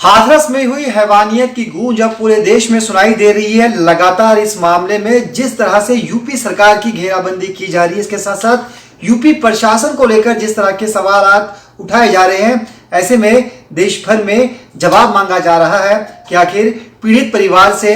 हाथरस में हुई हैवानियत की गूंज अब पूरे देश में सुनाई दे रही है। लगातार इस मामले में जिस तरह से यूपी सरकार की घेराबंदी की जा रही है, इसके साथ साथ यूपी प्रशासन को लेकर जिस तरह के सवाल उठाए जा रहे हैं, ऐसे में देश भर में जवाब मांगा जा रहा है कि आखिर पीड़ित परिवार से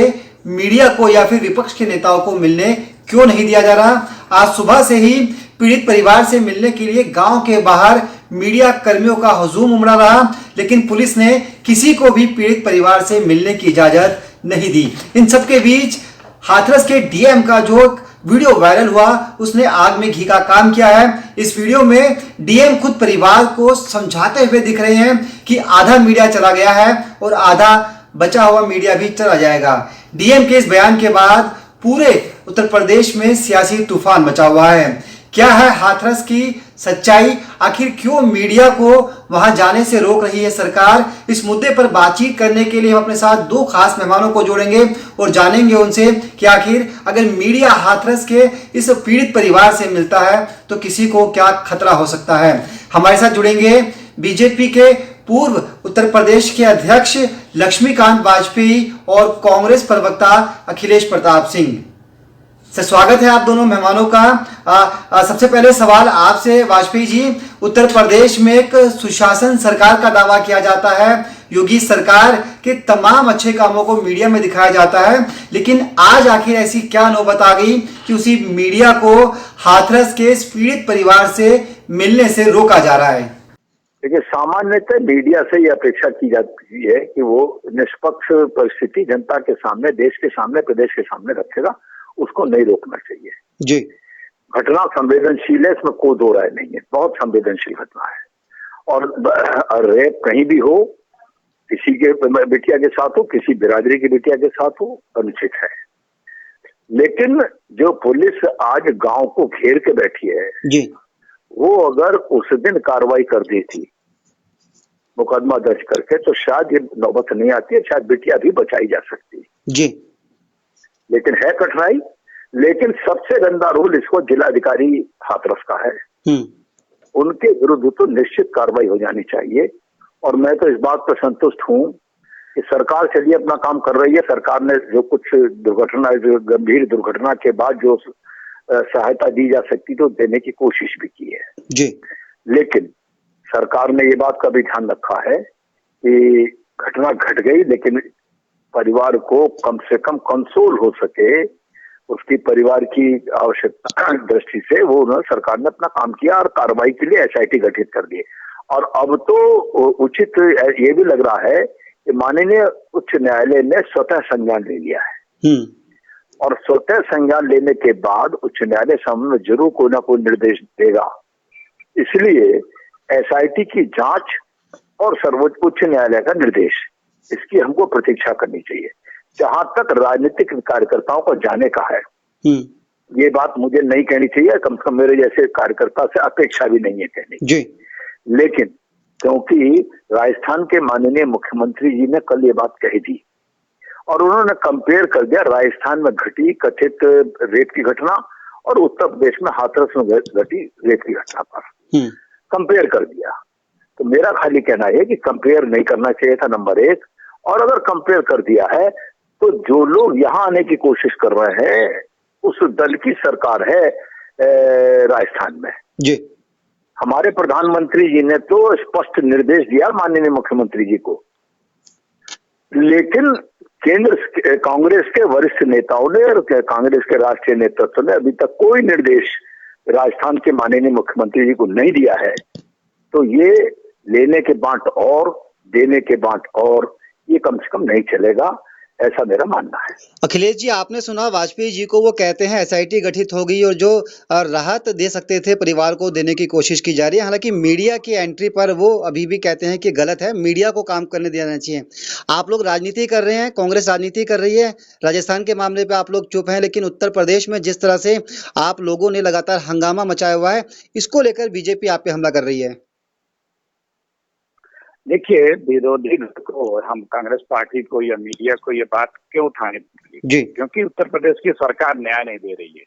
मीडिया को या फिर विपक्ष के नेताओं को मिलने क्यों नहीं दिया जा रहा। आज सुबह से ही पीड़ित परिवार से मिलने के लिए गांव के बाहर मीडिया कर्मियों का हुजूम उमड़ा रहा, लेकिन पुलिस ने किसी को भी पीड़ित परिवार से मिलने की इजाजत नहीं दी। इन सबके बीच हाथरस के डीएम का जो वीडियो वायरल हुआ, उसने आग में घी का काम किया है। इस वीडियो में डीएम खुद परिवार को समझाते हुए दिख रहे हैं कि आधा मीडिया चला गया है और आधा बचा हुआ मीडिया भी चला जाएगा। डीएम के इस बयान के बाद पूरे उत्तर प्रदेश में सियासी तूफान मचा हुआ है। क्या है हाथरस की सच्चाई? आखिर क्यों मीडिया को वहां जाने से रोक रही है सरकार? इस मुद्दे पर बातचीत करने के लिए हम अपने साथ दो खास मेहमानों को जोड़ेंगे और जानेंगे उनसे कि आखिर अगर मीडिया हाथरस के इस पीड़ित परिवार से मिलता है तो किसी को क्या खतरा हो सकता है। हमारे साथ जुड़ेंगे बीजेपी के पूर्व उत्तर प्रदेश के अध्यक्ष लक्ष्मीकांत वाजपेयी और कांग्रेस प्रवक्ता अखिलेश प्रताप सिंह। स्वागत है आप दोनों मेहमानों का। सबसे पहले सवाल आपसे वाजपेयी जी, उत्तर प्रदेश में एक सुशासन सरकार का दावा किया जाता है, योगी सरकार के तमाम अच्छे कामों को मीडिया में दिखाया जाता है, लेकिन आज आखिर ऐसी क्या नौबत आ गई कि उसी मीडिया को हाथरस के इस पीड़ित परिवार से मिलने से रोका जा रहा है? देखिए, सामान्यतः मीडिया से ये अपेक्षा की जाती है कि वो निष्पक्ष परिस्थिति जनता के सामने, देश के सामने, प्रदेश के सामने रखेगा, उसको नहीं रोकना चाहिए जी। घटना संवेदनशील है, इसमें कोई दो राय नहीं है, बहुत संवेदनशील घटना है। और रेप कहीं भी हो, किसी के बिटिया के साथ हो, किसी बिरादरी की बिटिया के साथ हो, अनुचित है। लेकिन जो पुलिस आज गांव को घेर के बैठी है जी, वो अगर उस दिन कार्रवाई कर दी थी मुकदमा दर्ज करके, तो शायद ये नौबत नहीं आती है, शायद बिटिया भी बचाई जा सकती है जी। लेकिन है कठिनाई। लेकिन सबसे गंदा रोल इसको जिलाधिकारी हाथरस का है। उनके विरुद्ध तो निश्चित कार्रवाई हो जानी चाहिए। और मैं तो इस बात पर संतुष्ट हूं कि सरकार चलिए अपना काम कर रही है। सरकार ने जो कुछ दुर्घटना, जो गंभीर दुर्घटना के बाद जो सहायता दी जा सकती तो देने की कोशिश भी की है जी। लेकिन सरकार ने ये बात का भी ध्यान रखा है कि घटना घट गई, लेकिन परिवार को कम से कम कंसोल हो सके, उसकी परिवार की आवश्यकता दृष्टि से वो सरकार ने अपना काम किया और कार्रवाई के लिए एसआईटी गठित कर दी। और अब तो उचित ये भी लग रहा है कि माननीय उच्च न्यायालय ने स्वतः संज्ञान ले लिया है और स्वतः संज्ञान लेने के बाद उच्च न्यायालय सामने में जरूर कोई ना कोई निर्देश देगा। इसलिए एसआईटी की जांच और सर्वोच्च उच्च न्यायालय का निर्देश, इसकी हमको प्रतीक्षा करनी चाहिए। जहां तक राजनीतिक कार्यकर्ताओं को जाने का है, ये बात मुझे नहीं कहनी चाहिए, कम से कम मेरे जैसे कार्यकर्ता से अपेक्षा भी नहीं है कहने जी। लेकिन क्योंकि राजस्थान के माननीय मुख्यमंत्री जी ने कल ये बात कही थी और उन्होंने कंपेयर कर दिया राजस्थान में घटी कथित रेप की घटना और उत्तर प्रदेश में हाथरस में घटी रेप की घटना पर कंपेयर कर दिया। तो मेरा खाली कहना है कि कंपेयर नहीं करना चाहिए था, नंबर एक। और अगर कंपेयर कर दिया है तो जो लोग यहाँ आने की कोशिश कर रहे हैं उस दल की सरकार है राजस्थान में जी। हमारे प्रधानमंत्री जी ने तो स्पष्ट निर्देश दिया माननीय मुख्यमंत्री जी को, लेकिन केंद्र कांग्रेस के वरिष्ठ नेताओं ने और कांग्रेस के राष्ट्रीय नेतृत्व ने अभी तक कोई निर्देश राजस्थान के माननीय मुख्यमंत्री जी को नहीं दिया है। तो ये लेने के बांट और देने के बांट और ये कम से कम नहीं चलेगा, ऐसा मेरा मानना है। अखिलेश जी, आपने सुना वाजपेयी जी को, वो कहते हैं एसआईटी गठित हो गई और जो राहत दे सकते थे परिवार को देने की कोशिश की जा रही है। हालांकि मीडिया की एंट्री पर वो अभी भी कहते हैं कि गलत है, मीडिया को काम करने देना चाहिए। आप लोग राजनीति कर रहे हैं, कांग्रेस राजनीति कर रही है, राजस्थान के मामले पे आप लोग चुप हैं, लेकिन उत्तर प्रदेश में जिस तरह से आप लोगों ने लगातार हंगामा मचाया हुआ है, इसको लेकर बीजेपी आप पे हमला कर रही है। देखिए, विरोधी को हम कांग्रेस पार्टी को या मीडिया को ये बात क्यों उठाने जी। क्योंकि उत्तर प्रदेश की सरकार न्याय नहीं दे रही है।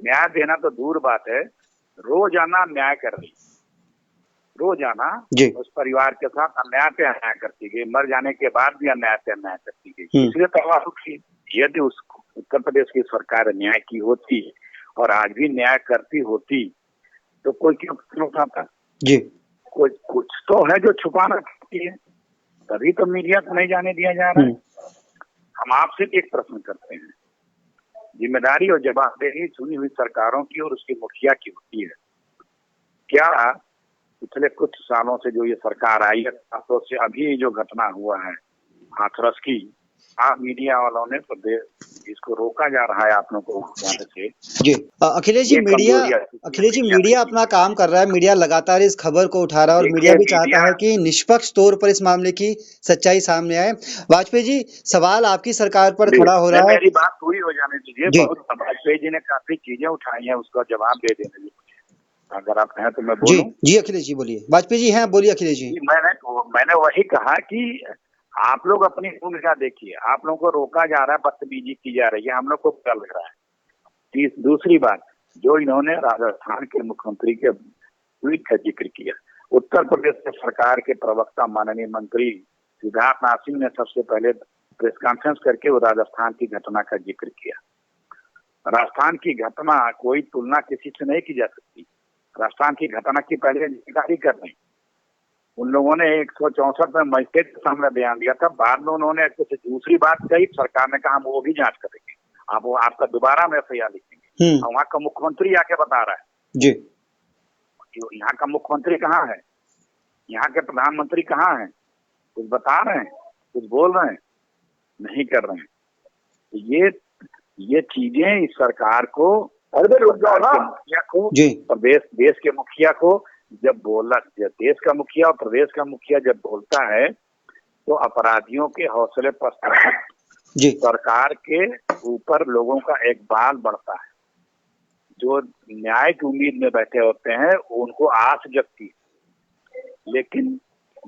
न्याय देना तो दूर बात है, रोजाना न्याय कर रही है। रोजाना जी। उस परिवार के साथ अन्याय पे अन्याय करती गई, मर जाने के बाद भी अन्याय पे अन्याय करती गई। इसलिए तो यदि उस उत्तर प्रदेश की सरकार न्याय की होती और आज भी न्याय करती होती तो कोई क्यों प्रश्न उठाता? जी। कोई कुछ तो है जो छुपाना चाहती है, तभी तो मीडिया को नहीं जाने दिया जा रहा है। हम आपसे एक प्रश्न करते हैं, जिम्मेदारी और जवाबदेही चुनी हुई सरकारों की और उसकी मुखिया की होती है। क्या पिछले कुछ सालों से जो ये सरकार आई है, खासतौर से अभी जो घटना हुआ है हाथरस की, आप मीडिया वालों ने प्रदेश इसको रोका जा रहा है आप लोगों को जाने से? जी। अखिलेश जी, मीडिया अपना काम कर रहा है। मीडिया लगातार इस खबर को उठा रहा है और मीडिया भी चाहता है कि निष्पक्ष तौर पर इस मामले की सच्चाई सामने आए। वाजपेयी जी, सवाल आपकी सरकार पर खड़ा हो रहा है। मेरी बात पूरी हो जाने दीजिए। बहुत वाजपेयी जी ने काफी चीजें उठाई हैं, उसका जवाब दे देने दीजिए अगर आप हैं तो मैं बोलूं। जी अखिलेश जी बोलिए। वाजपेयी जी हैं, बोलिए अखिलेश जी। मैंने वही कहा कि आप लोग अपनी भूमिका देखिए, आप लोगों को रोका जा रहा है, बदतमीजी की जा रही है, हम लोग को बुरा लग रहा है। दूसरी बात, जो इन्होंने राजस्थान के मुख्यमंत्री के ट्वीट का जिक्र किया, उत्तर प्रदेश के सरकार के प्रवक्ता माननीय मंत्री सिद्धार्थनाथ सिंह ने सबसे पहले प्रेस कॉन्फ्रेंस करके वो राजस्थान की घटना का जिक्र किया। राजस्थान की घटना कोई तुलना किसी से नहीं की जा सकती। राजस्थान की घटना की पहले जानकारी कर रहे, उन लोगों ने 164 में मजिस्ट्रेट के सामने बयान दिया था, बाद में उन्होंने कुछ दूसरी बात कही, सरकार ने कहा हम वो भी जांच करेंगे, आप वो आपका दोबारा में एफआईआर लिखेंगे। और वहाँ का मुख्यमंत्री आके बता रहा है जी, यहाँ का मुख्यमंत्री कहाँ है, यहाँ के प्रधानमंत्री कहाँ है, कुछ बता रहे हैं, कुछ बोल रहे हैं, नहीं कर रहे हैं। ये चीजें इस सरकार को, मुखिया को, देश के मुखिया को जब देश का मुखिया और प्रदेश का मुखिया जब बोलता है तो अपराधियों के हौसले पर सरकार के ऊपर लोगों का एक बाल बढ़ता है। जो न्याय की उम्मीद में बैठे होते हैं उनको आस जगती है, लेकिन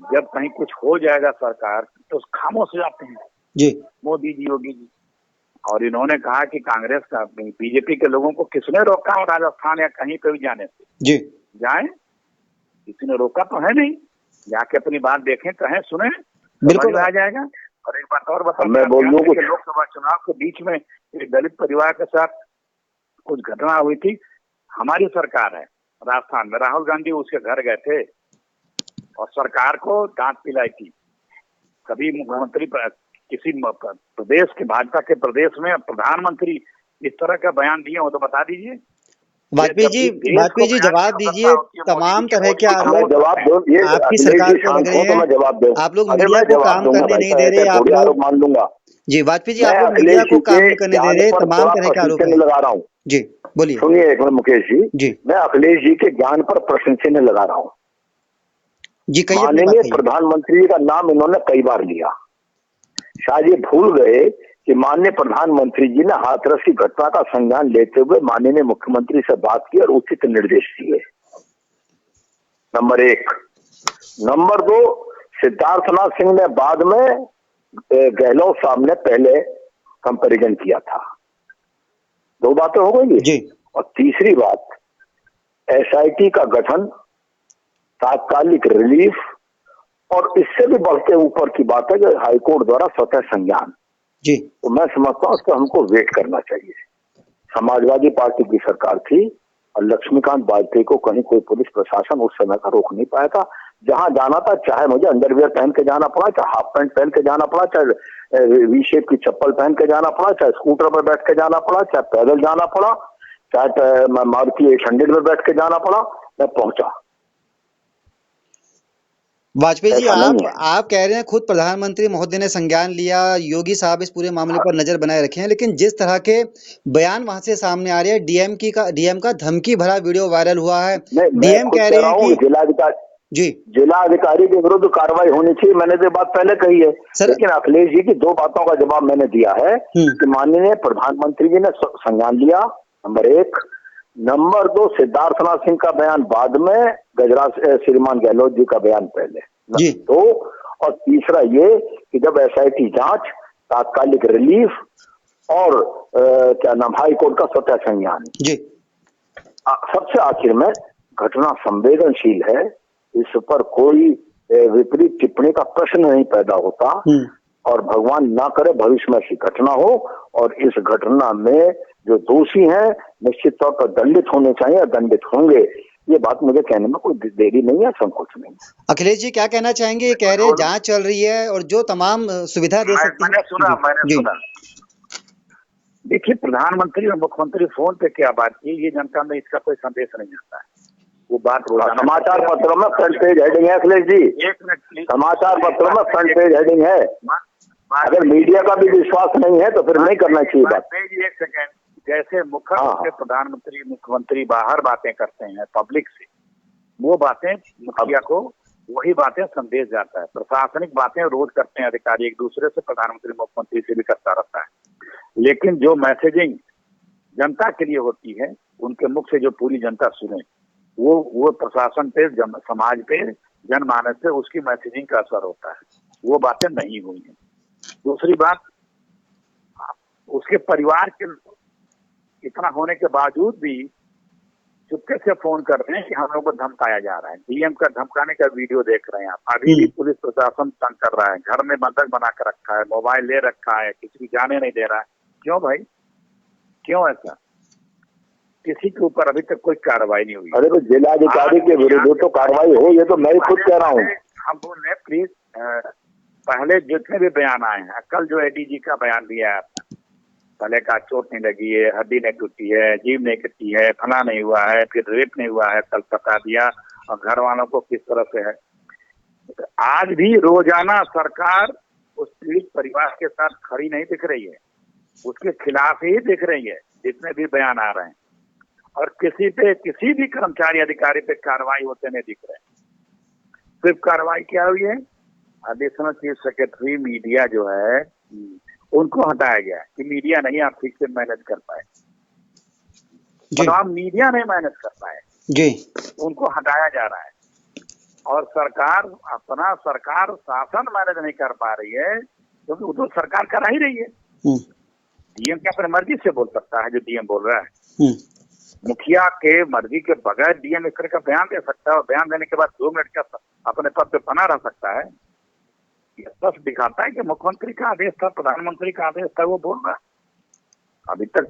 जब कहीं कुछ हो जाएगा सरकार तो खामोश हो जाते हैं जी। मोदी जी, योगी जी। और इन्होंने कहा कि कांग्रेस का, बीजेपी के लोगों को किसने रोका हो राजस्थान या कहीं पे भी जाने से? जी, जाए, किसी ने रोका तो है नहीं, जाके अपनी बात देखें, कहें, सुने, बिल्कुल आ जाएगा। और एक बात और बता, मैं बोल दूं, लोकसभा चुनाव के बीच में एक दलित परिवार के साथ कुछ घटना हुई थी। हमारी सरकार है राजस्थान में, राहुल गांधी उसके घर गए थे और सरकार को डांट पिलाई थी। कभी मुख्यमंत्री किसी प्रदेश के, भाजपा के प्रदेश में प्रधानमंत्री इस तरह का बयान दिए हो तो बता दीजिए। वाजपेयी जी जवाब दीजिए। तमाम तरह के आरोप आपकी सरकार पर लग रहे हैं, आप लोग मीडिया को काम करने नहीं दे रहे, आप लोग मान लूंगा। जी वाजपेयी जी, आप लोग मीडिया को काम नहीं करने दे रहे, तमाम तरह के आरोप लगा रहा हूँ। जी बोलिए। सुनिए एक मिनट मुकेश जी, मैं अखिलेश जी के ज्ञान पर प्रश्न चिन्ह लगा रहा हूँ जी। माननीय प्रधानमंत्री का नाम इन्होंने कई बार लिया, शायद ये भूल गए कि माननीय प्रधानमंत्री जी ने हाथरस की घटना का संज्ञान लेते हुए माननीय मुख्यमंत्री से बात की और उचित निर्देश दिए। नंबर 1। नंबर 2, सिद्धार्थनाथ सिंह ने बाद में गहलोत साहब ने पहले कंपैरिजन किया था। 2 बातें हो गई जी। और तीसरी बात, एसआईटी का गठन, तात्कालिक रिलीफ और इससे भी बढ़ते ऊपर की बात है कि हाईकोर्ट द्वारा स्वतः संज्ञान जी। तो मैं समझता हूँ उसको हमको वेट करना चाहिए। समाजवादी पार्टी की सरकार थी और लक्ष्मीकांत वाजपेयी को कहीं कोई पुलिस प्रशासन उस समय का रोक नहीं पाया था। जहां जाना था, चाहे मुझे अंडरवियर पहन के जाना पड़ा, चाहे हाफ पैंट पहन के जाना पड़ा, चाहे वी शेप की चप्पल पहन के जाना पड़ा, चाहे स्कूटर पर बैठ के जाना पड़ा, चाहे पैदल जाना पड़ा, चाहे मारुति 800 में बैठ के जाना पड़ा, मैं पहुंचा। वाजपेयी जी, आप कह रहे हैं खुद प्रधानमंत्री महोदय ने संज्ञान लिया, योगी साहब इस पूरे मामले पर नजर बनाए रखे हैं, लेकिन जिस तरह के बयान वहां से सामने आ रहे हैं, डीएम का धमकी भरा वीडियो वायरल हुआ है। डीएम कह रहे हैं कि जिलाधिकारी के विरुद्ध कार्रवाई होनी चाहिए। मैंने तो बात पहले कही है, लेकिन अखिलेश जी की 2 बातों का जवाब मैंने दिया है कि माननीय प्रधानमंत्री जी ने संज्ञान लिया, नंबर 1। नंबर 2, सिद्धार्थनाथ सिंह का बयान बाद में, गजराज श्रीमान गहलोत जी का बयान पहले। 2 और तीसरा ये कि जब एसआईटी जांच, तात्कालिक रिलीफ और क्या नाम, हाई कोर्ट का स्वतः संज्ञान जी। सबसे आखिर में, घटना संवेदनशील है, इस पर कोई विपरीत टिप्पणी का प्रश्न नहीं पैदा होता। और भगवान ना करे भविष्य में ऐसी घटना हो, और इस घटना में जो दोषी हैं निश्चित तौर पर दंडित होने चाहिए और दंडित होंगे। ये बात मुझे कहने में कोई देरी नहीं है, संकोच नहीं। अखिलेश जी क्या कहना चाहेंगे? ये कह रहे हैं जांच चल रही है और जो तमाम सुविधा दे सकती है। मैंने सुना। देखिए, प्रधानमंत्री और मुख्यमंत्री फोन पे क्या बात की, ये जनता में इसका कोई संदेश नहीं आता है। वो बात समाचार पत्रों में फ्रंट पेज हेडिंग है अखिलेश जी, एक मिनट प्लीज। समाचार पत्रों में फ्रंट पेज हेडिंग है। अगर मीडिया का भी विश्वास नहीं है तो फिर नहीं करना चाहिए बात। एक सेकंड, जैसे मुख्य प्रधानमंत्री मुख्यमंत्री बाहर बातें करते हैं पब्लिक से, वो बातें मुखिया को वही बातें संदेश जाता है। प्रशासनिक बातें रोज करते हैं अधिकारी एक दूसरे से, प्रधानमंत्री मुख्यमंत्री से भी करता रहता है, लेकिन जो मैसेजिंग जनता के लिए होती है, उनके मुख से जो पूरी जनता सुने, वो प्रशासन पे, समाज पे, जनमानस पे उसकी मैसेजिंग का असर होता है। वो बातें नहीं हुई हैं। दूसरी बात, उसके परिवार के इतना होने के बावजूद भी चुपके से फोन कर रहे हैं कि हम लोग को धमकाया जा रहा है। डीएम का धमकाने का वीडियो देख रहे हैं आप। अभी भी पुलिस प्रशासन तंग कर रहा है, घर में बंधक बना कर रखा है, मोबाइल ले रखा है, किसी को जाने नहीं दे रहा है। क्यों भाई, क्यों ऐसा? किसी के ऊपर अभी तक कोई कार्रवाई नहीं हुई। अरे तो जिलाधिकारी के विरुद्ध तो कार्रवाई हो, ये तो मैं खुद कह रहा हूँ। हम बोल रहे प्लीज, पहले जितने भी बयान आए हैं, कल जो एडीजी का बयान दिया है, पहले का चोट नहीं लगी है, हड्डी नहीं टूटी है, जीभ नहीं कटी है, फना नहीं हुआ है, फिर रेप नहीं हुआ है, कल बता दिया, और घर वालों को किस तरह से है। आज भी रोजाना सरकार उस पीड़ित परिवार के साथ खड़ी नहीं दिख रही है, उसके खिलाफ ही दिख रही है जितने भी बयान आ रहे हैं, और किसी भी कर्मचारी अधिकारी पे कार्रवाई होते नहीं दिख रहे। सिर्फ कार्रवाई क्या हुई है, एडिशनल चीफ सेक्रेटरी मीडिया जो है उनको हटाया गया कि मीडिया नहीं आप ठीक से मैनेज कर पाए, तमाम मीडिया नहीं मैनेज कर पाए जी, उनको हटाया जा रहा है। और सरकार अपना शासन मैनेज नहीं कर पा रही है, क्योंकि वो तो सरकार करा ही रही है। डीएम क्या अपनी मर्जी से बोल सकता है जो डीएम बोल रहा है? मुखिया के मर्जी के बगैर डीएम इस तरह का बयान दे सकता है, और बयान देने के बाद 2 मिनट का अपने पद पे बना रह सकता है? ये बस दिखाता है कि मुख्यमंत्री का आदेश था, प्रधानमंत्री का आदेश था, वो बोल रहा है। अभी तक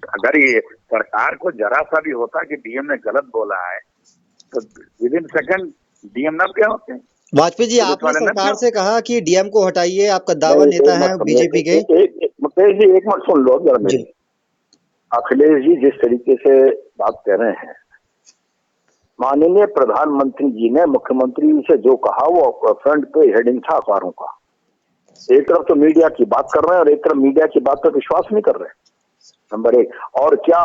अगर ये सरकार को जरा सा भी होता कि डीएम ने गलत बोला है, तो विद इन सेकंड डीएम नप गया होते। वाजपेयी जी, आपने सरकार से कहा कि डीएम को हटाइए, आपका दावा नेता है बीजेपी के। मुकेश जी एक मिनट सुन लो जरा मेरी। अखिलेश जी जिस तरीके से बात कर रहे हैं, माननीय प्रधानमंत्री जी ने मुख्यमंत्री से जो कहा वो फ्रंट पे हेडिंग था अखबारों का। एक तरफ तो मीडिया की बात कर रहे हैं और एक तरफ मीडिया की बात पर विश्वास नहीं कर रहे, नंबर 1। और क्या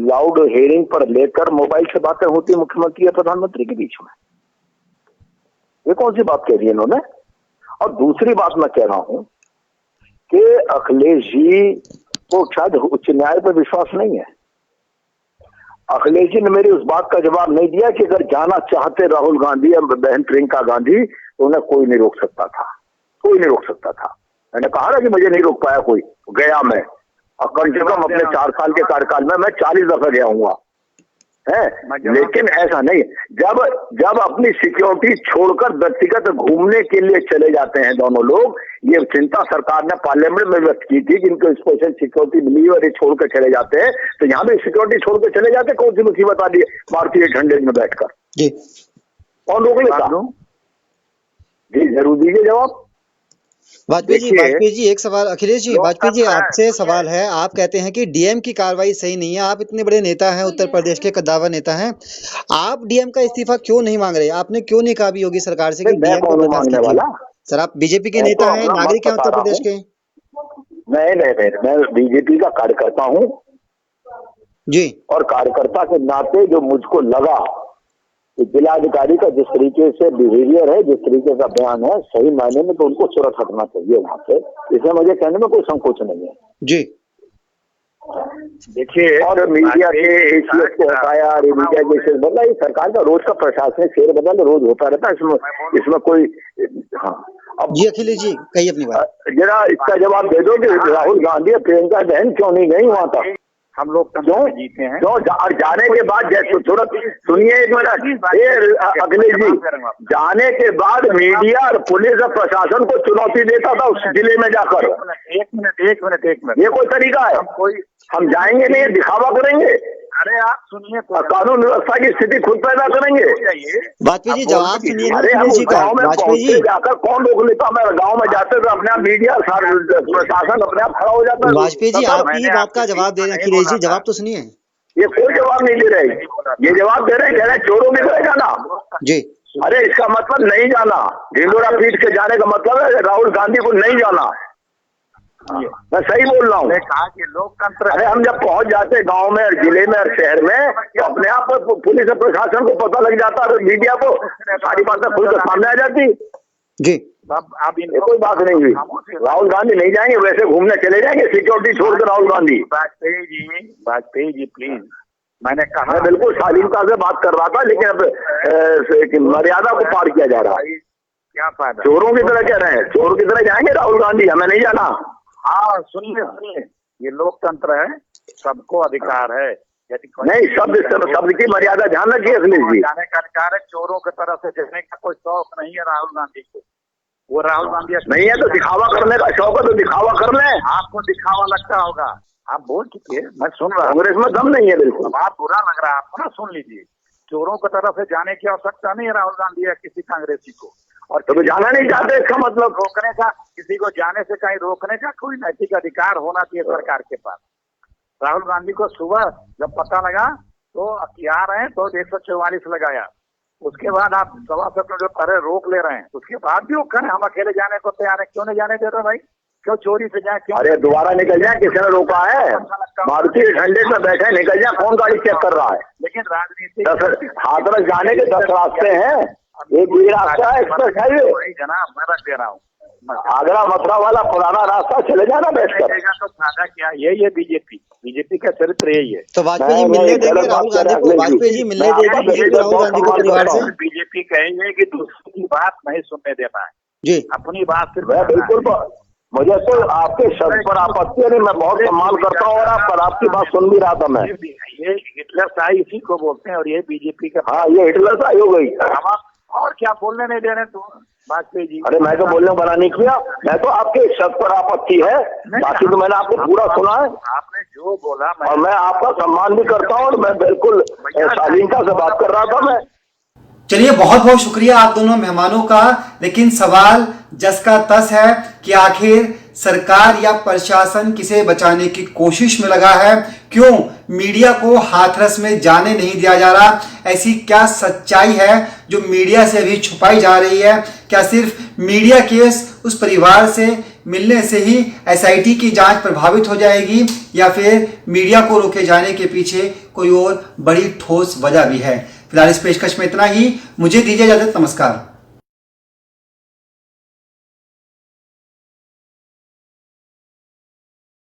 लाउड हेयरिंग पर लेकर मोबाइल से बातें होती मुख्यमंत्री और प्रधानमंत्री के बीच में? ये कौन सी बात कह दी इन्होंने? और दूसरी बात मैं कह रहा हूं कि अखिलेश जी को शायद उच्च न्याय पर विश्वास नहीं है। अखिलेश जी ने मेरी उस बात का जवाब नहीं दिया कि अगर जाना चाहते राहुल गांधी या बहन प्रियंका गांधी तो उन्हें कोई नहीं रोक सकता था, कोई नहीं रोक सकता था। मैंने कहा ना कि मुझे नहीं रोक पाया कोई, गया मैं, और कम से कम अपने 4 साल के कार्यकाल में मैं 40 दफा गया हूँ है। लेकिन ऐसा नहीं, जब अपनी सिक्योरिटी छोड़कर व्यक्तिगत घूमने के लिए चले जाते हैं दोनों लोग, ये चिंता सरकार ने पार्लियामेंट में व्यक्त की थी कि इनको स्पेशल सिक्योरिटी मिली और ये छोड़कर चले जाते हैं, तो यहाँ पे सिक्योरिटी छोड़कर चले जाते, कौन सी मुसीबत आ रही है भारतीय झंडे में बैठकर? जी कौन रोक लेता? जी जरूर दीजिए जवाब। वाजपेयी जी एक सवाल, अखिलेश जी वाजपेयी जी आपसे सवाल है। आप कहते हैं कि डीएम की कार्रवाई सही नहीं है, आप इतने बड़े नेता हैं, उत्तर प्रदेश के कद्दावर नेता हैं, आप डीएम का इस्तीफा क्यों नहीं मांग रहे? आपने क्यों नहीं कहा भी योगी सरकार से कि डीएम को बर्खास्त कीजिए? सर आप बीजेपी के नेता हैं, नागरिक हैं उत्तर प्रदेश के। नहीं, मैं बीजेपी का कार्यकर्ता हूँ जी, और कार्यकर्ता के नाते जो मुझको लगा जिलाधिकारी का जिस तरीके से बिहेवियर है, जिस तरीके का बयान है, सही मायने में तो उनको तुरंत हटना चाहिए वहां से। इसमें मुझे कहने में कोई संकोच नहीं है जी। देखिए, और मीडिया के हैसियत को हटाया, मीडिया के हैसियत बदला, ये सरकार का रोज का प्रशासनिक फेरबदल रोज होता रहता है, इसमें कोई। हाँ अब जी अखिलेश जी कहिए अपनी बात। जरा इसका जवाब दे दो कि राहुल गांधी और प्रियंका बहन क्यों नहीं गई वहां तक? हम लोग क्यों जीते हैं। क्यों और जाने के बाद जैसे तुरंत सुनिए एक मिनट, अखिलेश जी, जाने के बाद मीडिया और पुलिस और प्रशासन को चुनौती देता था उस जिले में जाकर। एक मिनट ये कोई तरीका है? हम जाएंगे नहीं, दिखावा करेंगे? अरे आप सुनिए, कानून व्यवस्था की स्थिति खुद पैदा करेंगे। वाजपेयी जी जवाब सुनिए ना। अरे हम गाँव में पहुंचे जाकर कौन रोक लेता? मैं गाँव में जाते तो अपने आप मीडिया प्रशासन अपने आप खड़ा हो जाता है। वाजपेयी जी आपकी ही बात का जवाब दे रहे हैं अखिलेश जी, जवाब तो सुनिए। ये कोई जवाब नहीं दे रहे, ये जवाब दे रहे हैं, कह रहे हैं चोरों की तरह जाना। जी अरे इसका मतलब नहीं जाना, ढिंडोरा पीट के जाने का मतलब है राहुल गांधी को नहीं जाना। मैं सही बोल रहा हूँ। कहा कि लोकतंत्र, अरे हम जब पहुंच जाते गांव में और जिले में और शहर में तो अपने आप पुलिस और प्रशासन को पता लग जाता और मीडिया को सारी बातें खुलकर सामने आ जाती। जी अब ये कोई बात नहीं हुई। राहुल गांधी नहीं जाएंगे, वैसे घूमने चले जाएंगे, सिक्योरिटी छोड़कर राहुल गांधी। वाजपेयी जी प्लीज, मैंने कहा मैं बिल्कुल शालीनता से बात कर रहा था, लेकिन अब मर्यादा को पार किया जा रहा है। क्या फायदा? चोरों की तरह कह रहे हैं, चोर की तरह जाएंगे राहुल गांधी, हमें नहीं जाना। हाँ सुनिए, ये लोकतंत्र है, सबको अधिकार है। यदि नहीं, शब्द की मर्यादा ध्यान रखिए अखिलेश जी। जाने का अधिकार है, चोरों की तरफ से जाने का कोई शौक नहीं है राहुल गांधी को। वो राहुल गांधी नहीं है तो दिखावा करने का शौक है तो दिखावा कर ले। आपको दिखावा लगता होगा, आप बोल चुके, मैं सुन रहा हूँ। कांग्रेस में दम नहीं है बिल्कुल। बात बुरा लग रहा है आपको ना, सुन लीजिए। चोरों की तरफ से जाने की आवश्यकता नहीं है राहुल गांधी या किसी कांग्रेसी को। और तो जाना नहीं चाहते, इसका मतलब रोकने का, किसी को जाने से कहीं रोकने का कोई नैतिक अधिकार होना चाहिए सरकार के पास। राहुल गांधी को सुबह जब पता लगा तो आ रहे हैं तो 144 लगाया, उसके बाद आप सवा सौ जो तरह रोक ले रहे हैं, उसके बाद भी वो करें हम अकेले जाने को तैयार है। क्यों नहीं जाने दे रहे भाई? क्यों चोरी से जाए? क्यों? अरे दोबारा निकल जाए, किसी ने रोका है? मारुति ठंडे में बैठे निकल जाए, कौन गाड़ी चेक कर रहा है? लेकिन राजनीति हाथरस जाने के 10 रास्ते हैं, एक ही रास्ता है एक्सप्रेस हाईवे। जनाब मैं रख दे रहा हूँ, आगरा मथुरा वाला पुराना रास्ता, चले जाना बैठकर। तो फायदा क्या? यही है बीजेपी का चरित्र यही है। तो वाजपेयी जी मिलने देंगे राहुल गांधी को? वाजपेयी जी मिलने देंगे राहुल गांधी को परिवार से? बीजेपी कहेंगे कि दूसरों की बात नहीं सुनने देना है जी, अपनी बात सिर्फ। बिल्कुल, मुझे तो आपके शब्द पर आपत्ति नहीं, मैं बहुत सम्मान करता हूँ और आपकी बात सुन भी रहा था मैं। ये हिटलर शाही इसी को बोलते हैं और ये बीजेपी का। हाँ, ये हिटलर शाही हो गई। और क्या बोलने नहीं दे रहे तुम वाजपेयी जी? अरे मैं तो बोलने वाला नहीं किया, मैं तो आपके शब्द पर आपत्ति है, बाकी तो मैंने आपको पूरा सुना है। आपने जो बोला और मैं आपका सम्मान भी करता हूँ और मैं बिल्कुल शालीनता से बात कर रहा था मैं। चलिए, बहुत बहुत शुक्रिया आप दोनों मेहमानों का। लेकिन सवाल जस का तस है कि आखिर सरकार या प्रशासन किसे बचाने की कोशिश में लगा है? क्यों मीडिया को हाथरस में जाने नहीं दिया जा रहा? ऐसी क्या सच्चाई है जो मीडिया से अभी छुपाई जा रही है? क्या सिर्फ मीडिया केस उस परिवार से मिलने से ही एसआईटी की जांच प्रभावित हो जाएगी, या फिर मीडिया को रोके जाने के पीछे कोई और बड़ी ठोस वजह भी है? फिलहाल इस पेशकश में इतना ही। मुझे दीजिए इजाजत। नमस्कार।